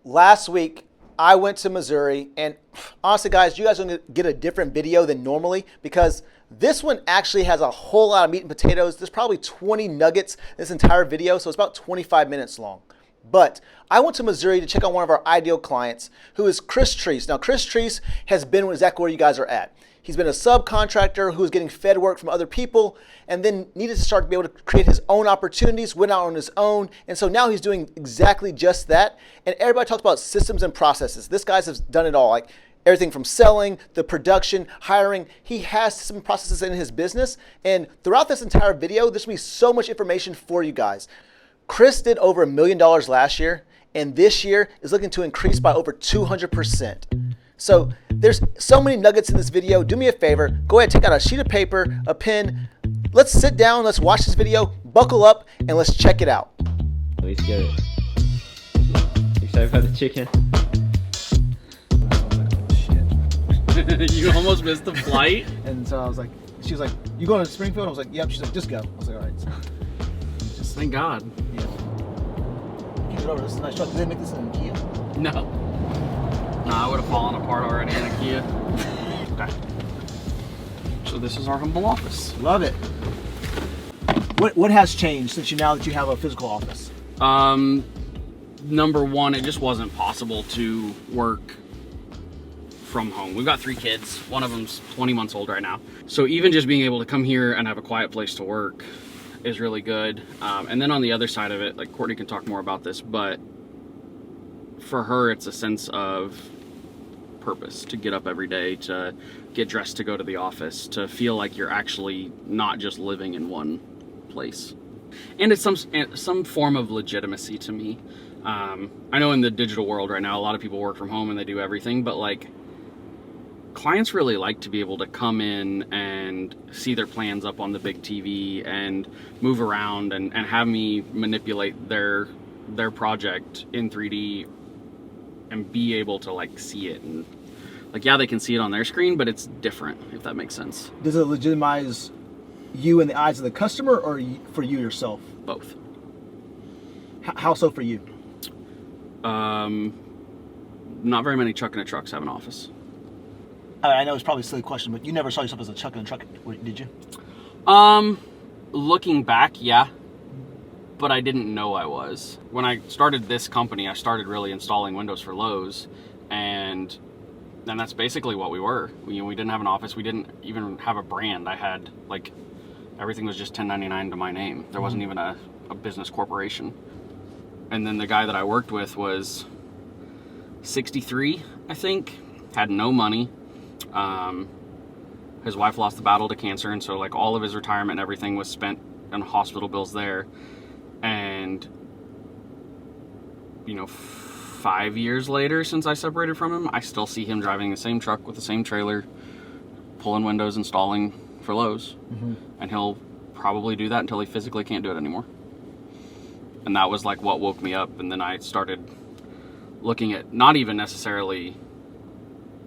last week I went to Missouri, and honestly guys, you guys are going to get a different video than normally because this one actually has a whole lot of meat and potatoes. There's probably 20 nuggets in this entire video, so it's about 25 minutes long. But I went to Missouri to check on one of our ideal clients, who is Chris Treese. Now, Chris Treese has been exactly where you guys are at. He's been a subcontractor who was getting fed work from other people and then needed to start to be able to create his own opportunities, went out on his own. And so now he's doing exactly just that. And everybody talks about systems and processes. This guy's has done it all, like everything from selling, the production, hiring. He has some processes in his business. And throughout this entire video, there's going to be so much information for you guys. Chris did over $1 million last year, and this year is looking to increase by over 200%. So there's so many nuggets in this video. Do me a favor, go ahead, take out a sheet of paper, a pen. Let's sit down, let's watch this video, buckle up, and let's check it out. Let's get it. Excited for the chicken? You almost missed the flight? And so I was like, she was like, you going to Springfield? I was like, yep. She's like, just go. I was like, all right. So, Thank God. yeah. Get it over. This is a nice truck. Did they make this in a Kia? No. Nah, I would have fallen apart already in a Kia. Okay. So this is our humble office. Love it. What has changed since now that you have a physical office? Number one, it just wasn't possible to work from home. We've got 3 kids. One of them's 20 months old right now. So even just being able to come here and have a quiet place to work is really good. And then on the other side of it, like Courtney can talk more about this, but for her, it's a sense of purpose to get up every day, to get dressed to go to the office, to feel like you're actually not just living in one place. And it's some form of legitimacy to me. I know in the digital world right now, a lot of people work from home and they do everything, but like clients really like to be able to come in and see their plans up on the big TV and move around and have me manipulate their project in 3D and be able to like see it. And like, yeah, they can see it on their screen, but it's different, if that makes sense. Does it legitimize you in the eyes of the customer or for you yourself? Both. How so for you? Not very many truck in a trucks have an office. I know it's probably a silly question, but you never saw yourself as a truck in a truck, did you? Looking back, yeah, but I didn't know I was. When I started this company, I started really installing windows for Lowe's, and that's basically what we were. We didn't have an office. We didn't even have a brand. I had, like, everything was just 1099 to my name. There wasn't even a business corporation. And then the guy that I worked with was 63, I think, had no money. His wife lost the battle to cancer, and so like all of his retirement and everything was spent on hospital bills there. And 5 years later, since I separated from him, I still see him driving the same truck with the same trailer, pulling windows, installing for Lowe's. And he'll probably do that until he physically can't do it anymore. And that was like what woke me up. And then I started looking at not even necessarily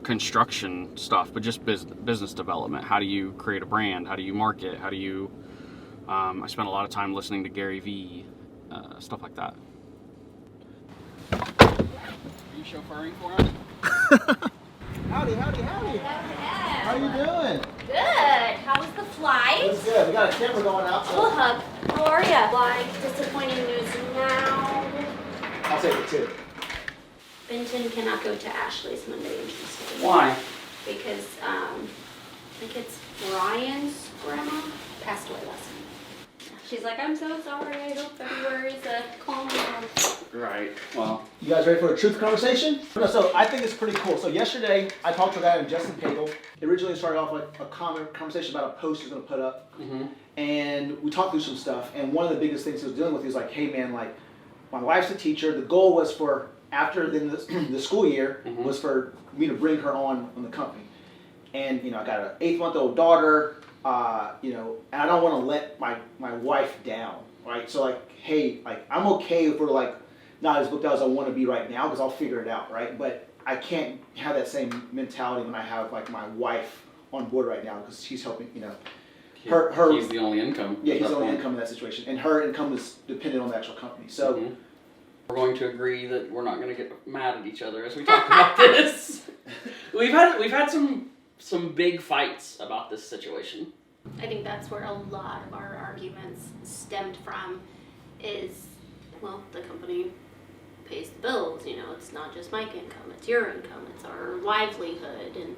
construction stuff, but just business development. How do you create a brand? How do you market? How do you I spent a lot of time listening to Gary Vee, stuff like that. Are you chauffeuring for him? Howdy. How you doing? Good. How was the flight? It's good. We got a camera going out. So Cool hug. How are you? Like, disappointing news now. I'll take it too. Benton cannot go to Ashley's Monday and Tuesday. Why? Because, I think it's Brian's grandma passed away last night. She's like, I'm so sorry. I hope February's a calm month. Right. Well, You guys ready for a truth conversation? No, so I think it's pretty cool. So yesterday, I talked to a guy named Justin Pagel. It originally started off like a conversation about a post he's going to put up. And we talked through some stuff. And one of the biggest things he was dealing with, he was like, hey man, like, my wife's a teacher. The goal was for, after the school year, was for me to bring her on the company. And, I got an 8-month-old daughter, and I don't want to let my wife down, right? So like, hey, like, I'm okay if we're like not as booked out as I want to be right now because I'll figure it out, right? But I can't have that same mentality when I have like my wife on board right now because she's helping, her. he's the only income. Yeah, he's the only income in that situation, and her income is dependent on the actual company. So We're going to agree that we're not going to get mad at each other as we talk about this. We've had some big fights about this situation. I think that's where a lot of our arguments stemmed from is, well, the company pays the bills, you know, it's not just my income, it's your income, it's our livelihood, and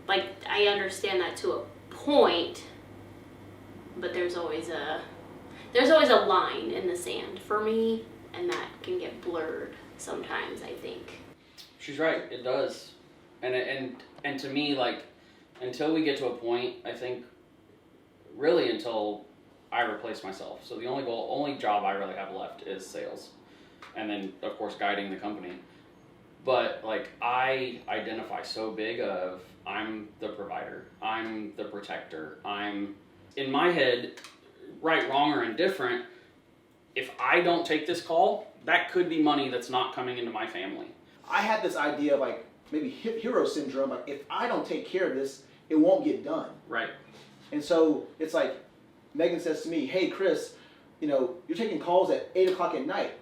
like, I understand that to a point, but there's always a line in the sand for me, and that can get blurred sometimes, I think. She's right, it does. And to me, like, until we get to a point, I think, really until I replace myself. So the only job I really have left is sales. And then, of course, guiding the company. But, like, I identify so big of, I'm the provider, I'm the protector, I'm, in my head, right, wrong, or indifferent, if I don't take this call, that could be money that's not coming into my family. I had this idea of like maybe hero syndrome, like if I don't take care of this, it won't get done. Right. And so it's like Megan says to me, hey Chris, you know, you're taking calls at 8 o'clock at night.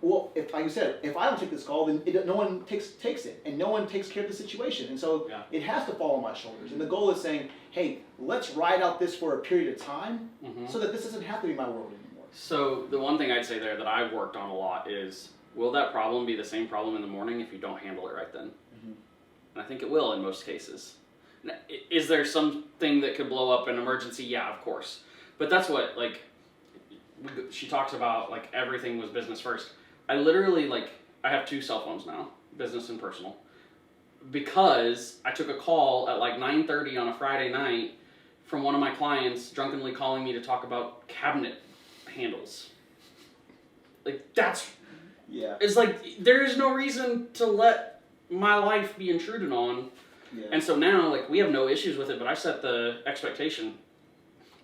Well, if, like you said, if I don't take this call, then no one takes it, and no one takes care of the situation. And so it has to fall on my shoulders. And the goal is saying, hey, let's ride out this for a period of time so that this doesn't have to be my world anymore. So the one thing I'd say there that I've worked on a lot is, will that problem be the same problem in the morning if you don't handle it right then? And I think it will in most cases. Is there something that could blow up an emergency? Yeah, of course. But that's what, like, she talks about, like, everything was business first. I literally, like, I have 2 cell phones now, business and personal, because I took a call at like 9:30 on a Friday night from one of my clients drunkenly calling me to talk about cabinet handles. Like, that's, it's like, there is no reason to let my life be intruded on. And so now, like, we have no issues with it, but I set the expectation.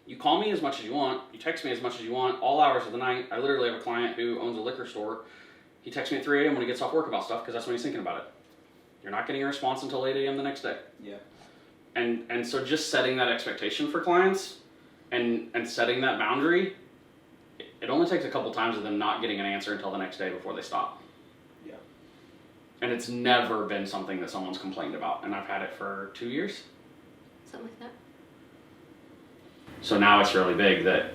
You call me as much as you want, you text me as much as you want, all hours of the night. I literally have a client who owns a liquor store. He texts me at 3 a.m. when he gets off work about stuff, because that's when he's thinking about it. You're not getting a response until 8 a.m. the next day. And so just setting that expectation for clients and setting that boundary, it only takes a couple times of them not getting an answer until the next day before they stop. And it's never been something that someone's complained about, and I've had it for 2 years. Something like that. So now it's really big that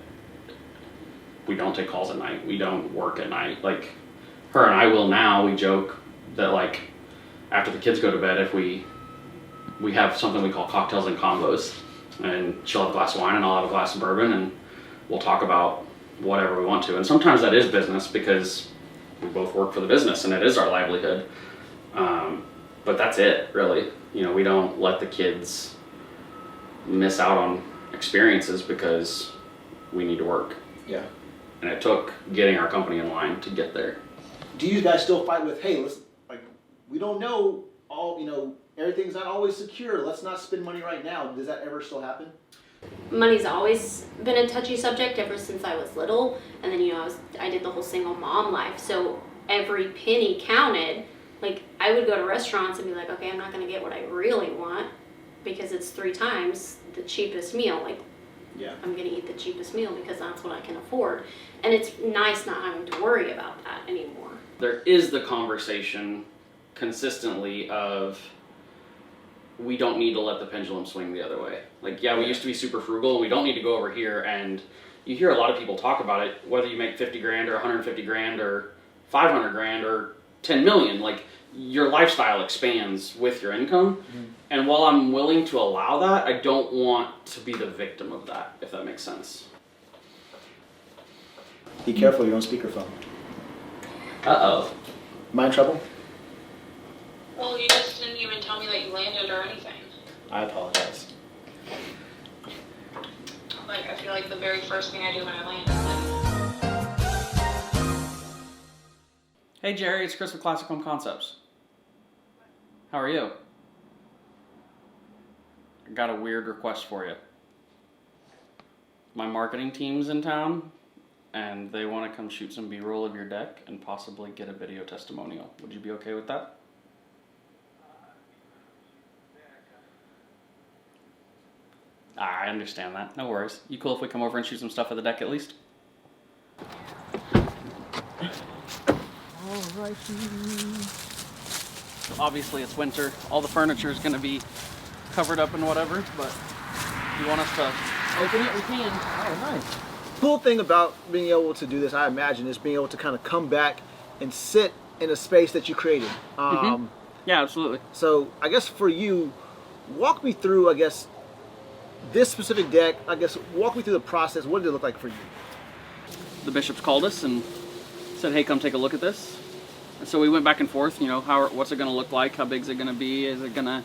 we don't take calls at night. We don't work at night. Like, her and I will now, we joke that, like, after the kids go to bed, if we have something we call cocktails and combos, and she'll have a glass of wine and I'll have a glass of bourbon, and we'll talk about whatever we want to. And sometimes that is business because we both work for the business and it is our livelihood. But that's it, really. You know, we don't let the kids miss out on experiences because we need to work. And it took getting our company in line to get there. Do you guys still fight with, hey, let's, like, we don't know all, you know, everything's not always secure, let's not spend money right now. Does that ever still happen? Money's always been a touchy subject ever since I was little, and then, you know, I did the whole single mom life, so every penny counted. Like, I would go to restaurants and be like, okay, I'm not going to get what I really want because it's 3 times the cheapest meal. Like, I'm going to eat the cheapest meal because that's what I can afford. And it's nice not having to worry about that anymore. There is the conversation consistently of, we don't need to let the pendulum swing the other way. Like, we used to be super frugal and we don't need to go over here. And you hear a lot of people talk about it, whether you make 50 grand or 150 grand or 500 grand or 10 million, like, your lifestyle expands with your income. And while I'm willing to allow that, I don't want to be the victim of that, if that makes sense. Be careful, you're on speakerphone. Uh-oh. Am I in trouble? Well, you just didn't even tell me that you landed or anything. I apologize. Like, I feel like the very first thing I do when I land is Hey Jerry, it's Chris with Classic Home Concepts. How are you? I got a weird request for you. My marketing team's in town, and they want to come shoot some B-roll of your deck and possibly get a video testimonial. Would you be okay with that? I understand that. No worries. You cool if we come over and shoot some stuff at the deck at least? So obviously it's winter. All the furniture is going to be covered up and whatever, but if you want us to open it, we can. Oh, nice. Cool thing about being able to do this, I imagine, is being able to kind of come back and sit in a space that you created. Yeah, absolutely. So I guess for you, walk me through, I guess, this specific deck. I guess walk me through the process. What did it look like for you? The bishops called us and said, hey, come take a look at this. And so we went back and forth, you know, what's it going to look like? How big is it going to be? Is it going to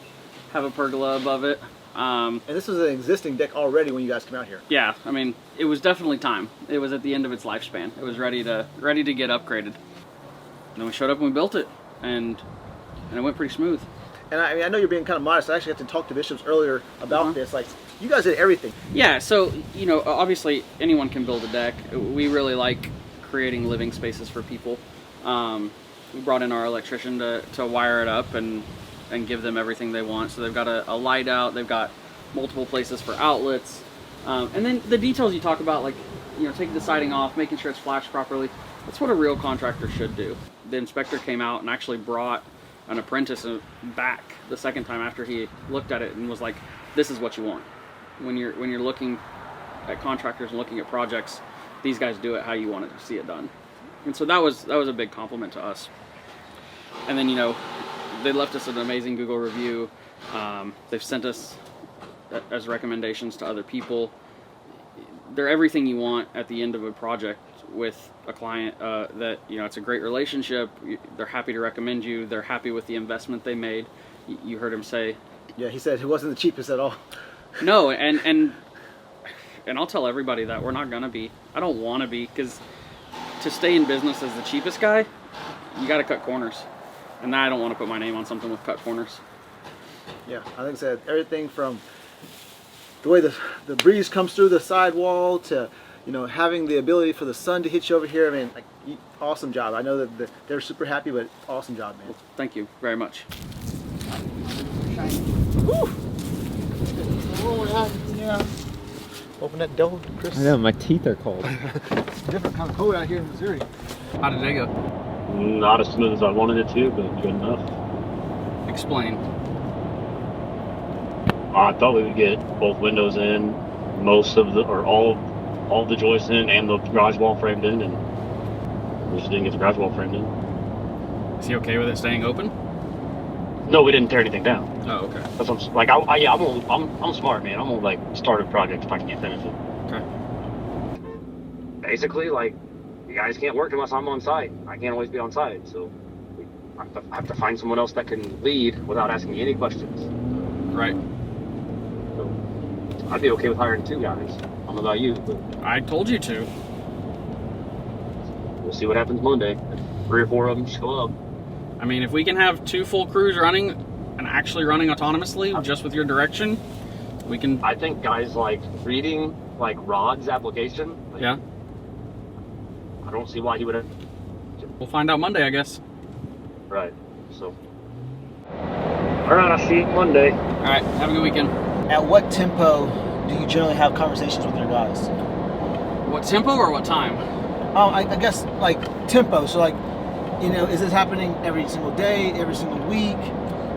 have a pergola above it? And this was an existing deck already when you guys came out here. Yeah, I mean, it was definitely time. It was at the end of its lifespan. It was ready to get upgraded. And then we showed up and we built it, and it went pretty smooth. And I mean, I know you're being kind of modest. I actually had to talk to bishops earlier about this. Like, you guys did everything. Yeah, so, you know, obviously anyone can build a deck. We really like creating living spaces for people. We brought in our electrician to wire it up and give them everything they want. So they've got a light out, they've got multiple places for outlets. And then the details you talk about, like, you know, taking the siding off, making sure it's flashed properly, that's what a real contractor should do. The inspector came out and actually brought an apprentice back the second time after he looked at it and was like, this is what you want. When you're looking at contractors and looking at projects, these guys do it how you want to see it done. And so that was a big compliment to us. And then, you know, they left us an amazing Google review. They've sent us as recommendations to other people. They're everything you want at the end of a project with a client, that, you know, it's a great relationship. They're happy to recommend you. They're happy with the investment they made. You heard him say. Yeah, he said it wasn't the cheapest at all. No, and I'll tell everybody that we're not gonna be. I don't want to be, because to stay in business as the cheapest guy, you got to cut corners, and I don't want to put my name on something with cut corners. Yeah, I think so. Everything from the way the breeze comes through the sidewall to, you know, having the ability for the sun to hit you over here. I mean, like, awesome job. I know that they're super happy, but awesome job, man. Well, thank you very much. Woo! Yeah. Open that door, Chris. I know, my teeth are cold. It's different kind of cold out here in Missouri. How did they go? Not as smooth as I wanted it to, but good enough. Explain. I thought we would get both windows in, most of the, or all of the joists in, and the garage wall framed in, and we just didn't get the garage wall framed in. Is he okay with it staying open? No, we didn't tear anything down. Oh, okay. That's what I'm, like, I'm smart, man. I'm gonna, like, start a project if I can finish it. Okay. Basically, like, you guys can't work unless I'm on site. I can't always be on site, so I have to find someone else that can lead without asking me any questions. Right. So I'd be okay with hiring 2 guys. I don't know about you, but I told you to. we'll see what happens Monday. If 3 or 4 of them show up. I mean, if we can have 2 full crews running and actually running autonomously just with your direction, we can. I think guys like reading like Rod's application. Like, Yeah. I don't see why he would have. We'll find out Monday, I guess. Right. So. All right. I'll see you Monday. All right. Have a good weekend. At what tempo do you generally have conversations with your guys? What tempo or what time? I guess like tempo. So like, you know, is this happening every single day, every single week?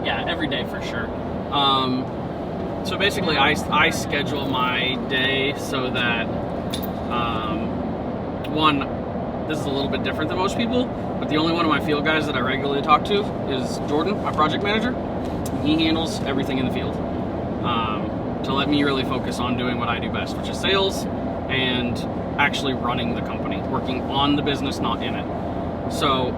Yeah, every day for sure. So basically, I schedule my day so that, one, this is a little bit different than most people, but the only one of my field guys that I regularly talk to is Jordan, my project manager. He handles everything in the field, to let me really focus on doing what I do best, which is sales and actually running the company, working on the business, not in it. So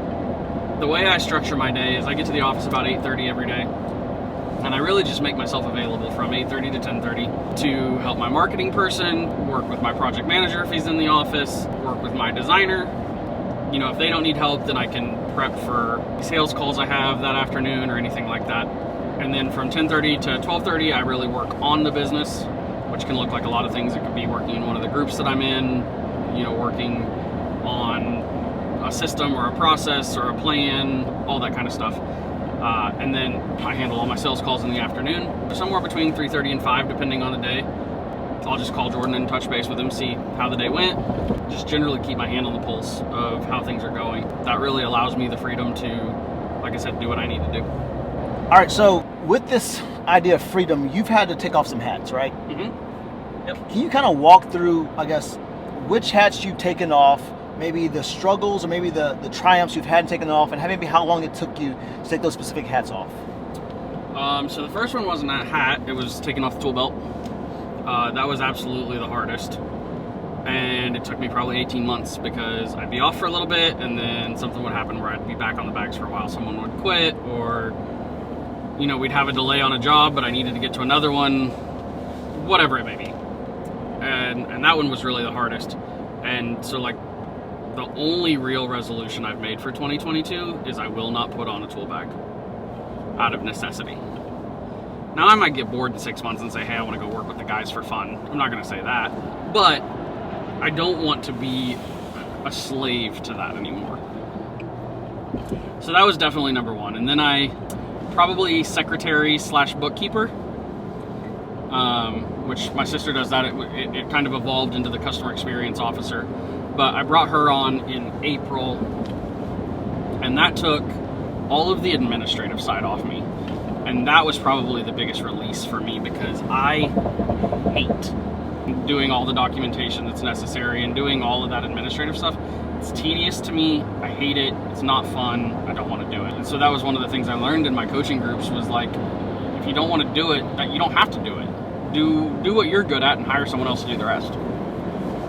the way I structure my day is I get to the office about 8:30 every day, and I really just make myself available from 8:30 to 10:30 to help my marketing person, work with my project manager if he's in the office, work with my designer. You know, if they don't need help, then I can prep for sales calls I have that afternoon or anything like that. And then from 10:30 to 12:30, I really work on the business, which can look like a lot of things. It could be working in one of the groups that I'm in, you know, working on a system or a process or a plan, all that kind of stuff. And then I handle all my sales calls in the afternoon, somewhere between 3:30 and 5, depending on the day. I'll just call Jordan and touch base with him, see how the day went. Just generally keep my hand on the pulse of how things are going. That really allows me the freedom to, like I said, do what I need to do. All right, so with this idea of freedom, you've had to take off some hats, right? Mm-hmm. Yep. Can you kind of walk through, I guess, which hats you've taken off, maybe the struggles or maybe the triumphs you've had taken off, and maybe how long it took you to take those specific hats off? So the first one wasn't a hat, it was taking off the tool belt. That was absolutely the hardest. And it took me probably 18 months because I'd be off for a little bit and then something would happen where I'd be back on the bags for a while. Someone would quit, or, you know, we'd have a delay on a job, but I needed to get to another one, whatever it may be. And that one was really the hardest. And so, like, the only real resolution I've made for 2022 is I will not put on a tool bag out of necessity. Now, I might get bored in 6 months and say, hey, I want to go work with the guys for fun. I'm not going to say that. But I don't want to be a slave to that anymore. So that was definitely number one. And then I probably secretary / bookkeeper, which my sister does that. It kind of evolved into the customer experience officer. But I brought her on in April, and that took all of the administrative side off me. And that was probably the biggest release for me because I hate doing all the documentation that's necessary and doing all of that administrative stuff. It's tedious to me. I hate it. It's not fun. I don't want to do it. And so that was one of the things I learned in my coaching groups was like, if you don't want to do it, you don't have to do it. Do what you're good at and hire someone else to do the rest.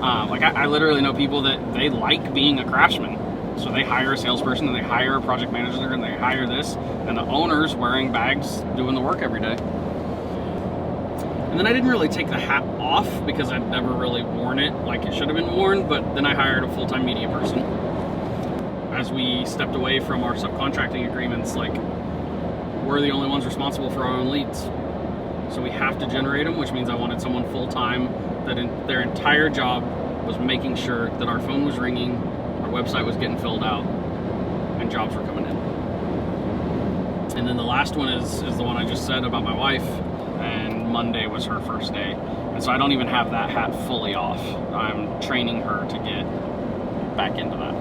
I literally know people that they like being a craftsman. So they hire a salesperson and they hire a project manager and they hire this, and the owner's wearing bags doing the work every day. And then I didn't really take the hat off because I'd never really worn it like it should have been worn, but then I hired a full-time media person. As we stepped away from our subcontracting agreements, like, we're the only ones responsible for our own leads. So we have to generate them, which means I wanted someone full-time that their entire job was making sure that our phone was ringing, our website was getting filled out, and jobs were coming in. And then the last one is the one I just said about my wife, and Monday was her first day. And so I don't even have that hat fully off. I'm training her to get back into that.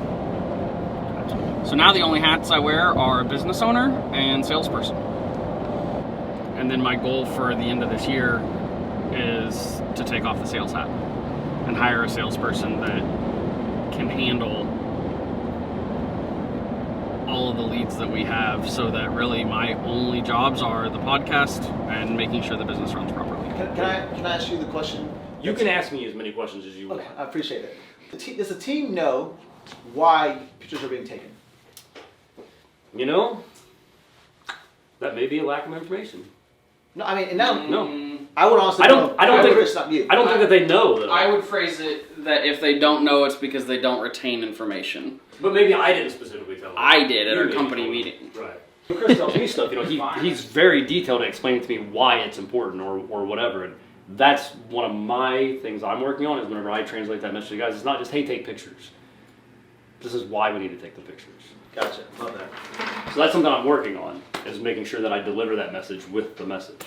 So now the only hats I wear are business owner and salesperson. And then my goal for the end of this year is to take off the sales hat and hire a salesperson that can handle all of the leads that we have, so that really my only jobs are the podcast and making sure the business runs properly. Can I ask you the question? You can ask me as many questions as you want. Okay, I appreciate it. Does the team know why pictures are being taken? You know, that may be a lack of information. No, I mean, no. I would honestly. I don't think it's not you. I don't think that they know though. I would phrase it that if they don't know, it's because they don't retain information. But maybe I didn't specifically tell them. I did at You our did. company meeting. Right. When Chris tells me stuff, you know, he's very detailed at explaining to me why it's important or whatever. And that's one of my things I'm working on is whenever I translate that message to you guys, it's not just, hey, take pictures. This is why we need to take the pictures. Gotcha. Love that. So that's something I'm working on, is making sure that I deliver that message with the message.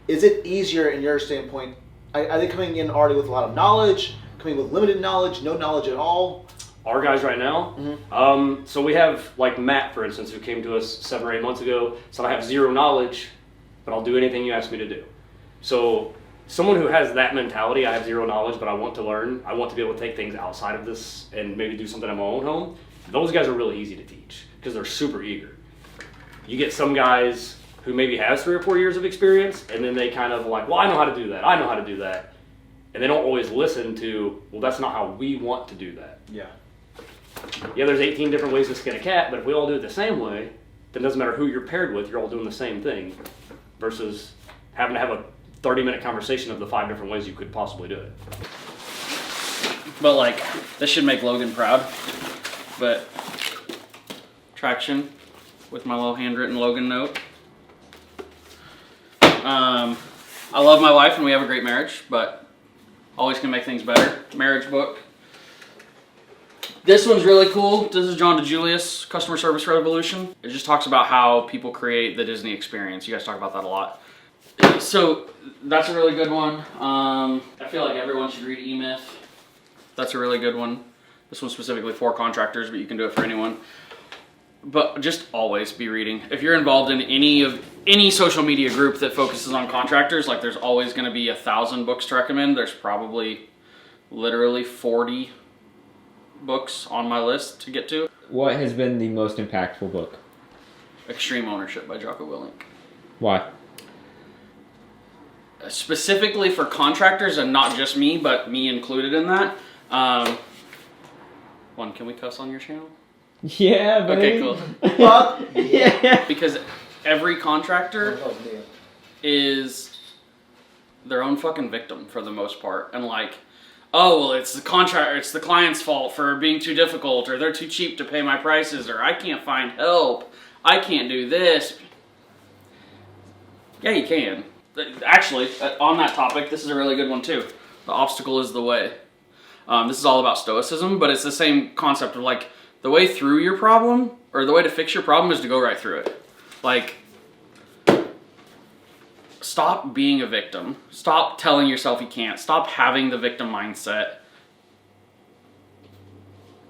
Is it easier in your standpoint? Are they coming in already with a lot of knowledge, coming with limited knowledge, no knowledge at all? Our guys right now, so we have like Matt, for instance, who came to us 7 or 8 months ago, said I have zero knowledge, but I'll do anything you ask me to do. So someone who has that mentality, I have zero knowledge, but I want to learn, I want to be able to take things outside of this and maybe do something at my own home, those guys are really easy to teach because they're super eager. You get some guys who maybe has 3 or 4 years of experience, and then they kind of like, well, I know how to do that, I know how to do that. And they don't always listen to, well, that's not how we want to do that. Yeah. Yeah, there's 18 different ways to skin a cat, but if we all do it the same way, then it doesn't matter who you're paired with, you're all doing the same thing, versus having to have a 30-minute conversation of the 5 different ways you could possibly do it. But like, this should make Logan proud. But traction with my little handwritten Logan note. I love my wife and we have a great marriage, but always can make things better. Marriage book. This one's really cool. This is John DeJulius, Customer Service Revolution. It just talks about how people create the Disney experience. You guys talk about that a lot. So that's a really good one. I feel like everyone should read E-Myth. That's a really good one. This one's specifically for contractors, but you can do it for anyone. But just always be reading. If you're involved in any social media group that focuses on contractors, like there's always going to be 1,000 books to recommend. There's probably literally 40 books on my list to get to. What has been the most impactful book? Extreme Ownership by Jocko Willink. Why? Specifically for contractors, and not just me, but me included in that. Can we cuss on your channel? Yeah, Okay, buddy. cool. Fuck Yeah. Because every contractor is their own fucking victim for the most part, and like, oh well, it's the contractor, it's the client's fault for being too difficult, or they're too cheap to pay my prices, or I can't find help, I can't do this. Yeah, you can. Actually, on that topic, this is a really good one too. The obstacle is the way. This is all about stoicism, but it's the same concept of like, the way through your problem, or the way to fix your problem, is to go right through it. Like, stop being a victim. Stop telling yourself you can't. Stop having the victim mindset.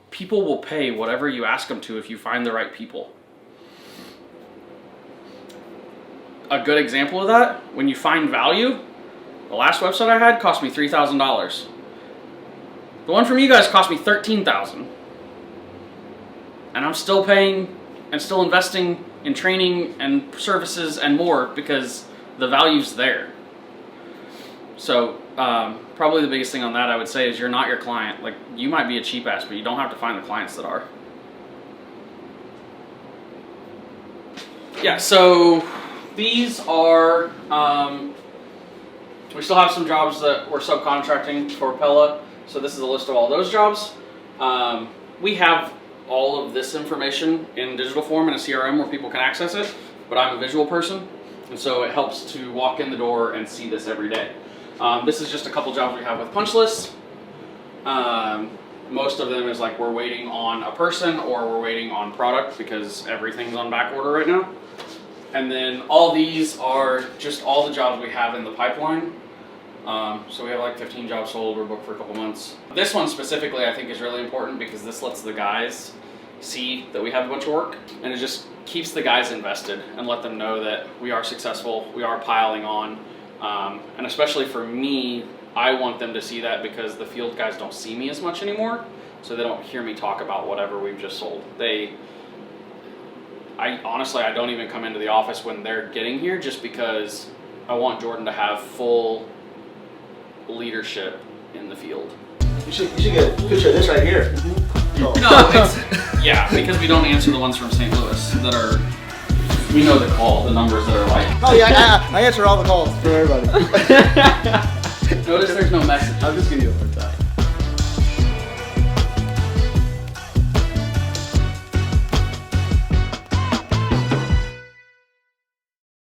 People will pay whatever you ask them to if you find the right people. A good example of that, when you find value, the last website I had cost me $3,000. The one from you guys cost me $13,000. And I'm still paying and still investing in training and services and more because the value's there. So probably the biggest thing on that I would say is you're not your client. Like, you might be a cheap ass, but you don't have to find the clients that are. Yeah, so these are, we still have some jobs that we're subcontracting for Pella. So this is a list of all those jobs. We have all of this information in digital form in a CRM where people can access it, but I'm a visual person, and so it helps to walk in the door and see this every day. This is just a couple jobs we have with punch lists. Most of them is like we're waiting on a person or we're waiting on product because everything's on back order right now. And then all these are just all the jobs we have in the pipeline. So we have like 15 jobs sold, we're booked for a couple months. This one specifically I think is really important because this lets the guys see that we have a bunch of work, and it just keeps the guys invested and let them know that we are successful, we are piling on. And especially for me, I want them to see that because the field guys don't see me as much anymore, so they don't hear me talk about whatever we've just sold. Honestly, I don't even come into the office when they're getting here just because I want Jordan to have full leadership in the field. You should get a picture of this right here. No, yeah, because we don't answer the ones from St. Louis that are, we know the call, the numbers that are like. Oh yeah, I answer all the calls for everybody. Notice there's no message. I'm just giving you a hard time.